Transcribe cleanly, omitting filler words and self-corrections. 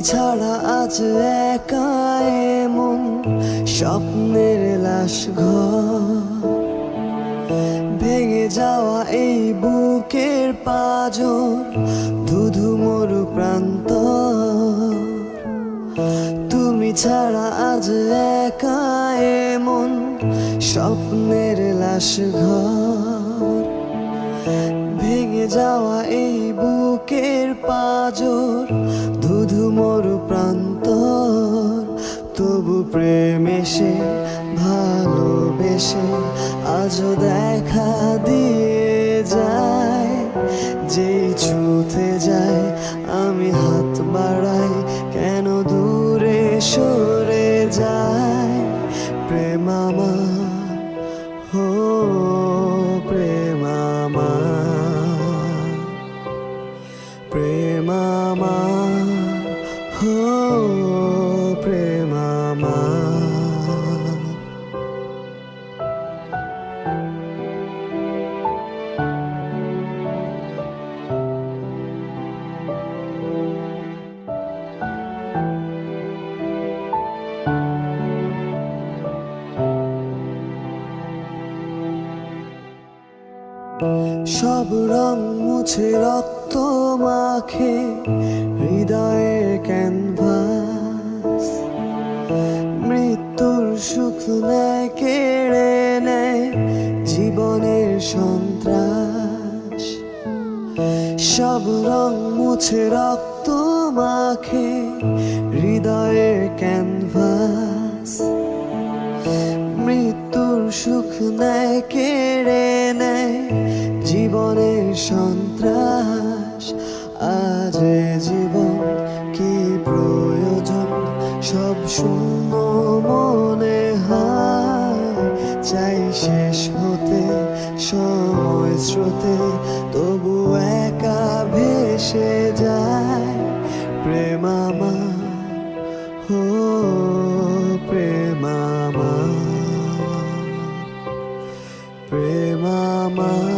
ছাড়া আজ একা এমন স্বপ্নের লাশ ঘর, ভেঙে যাওয়া এই বুকের পাঁজর, ধুধু মরু প্রান্ত। তুমি ছাড়া আজ একা এমন স্বপ্নের লাশ ঘর, ভেঙে যাওয়া এই বুকের পাঁজর, ধুধু মরু প্রান্তর। তবু প্রেম এসে ভালোবেসে আজও দেখা দিয়ে যায়। যেই ছুঁতে যায় আমি হাত বাড়াই, কেন দূরে সরে যায়। প্রেম আমার, হো প্রেম আমার, প্রেম আমার, হো প্রেম আমার। সব রং মুছে রক্ত মাখে হৃদয়ের ক্যানভাস, মৃত্যুর সুখ নেয় কেড়ে নেয় জীবনের সন্ত্রাস। সব রং মুছে রক্ত মাখে হৃদয়ের ক্যানভাস, মৃত্যুর সুখ নেয় কেড়ে নেয় জীবনের সন্ত্রাস। আজ জীবন কি প্রয়োজন, সব শূন্য মনে হয়। চাই শেষ হতে সময় স্রোতে, তবু একা ভেসে যায়। প্রেম আমার, হো প্রেম আমার, প্রেম আমার।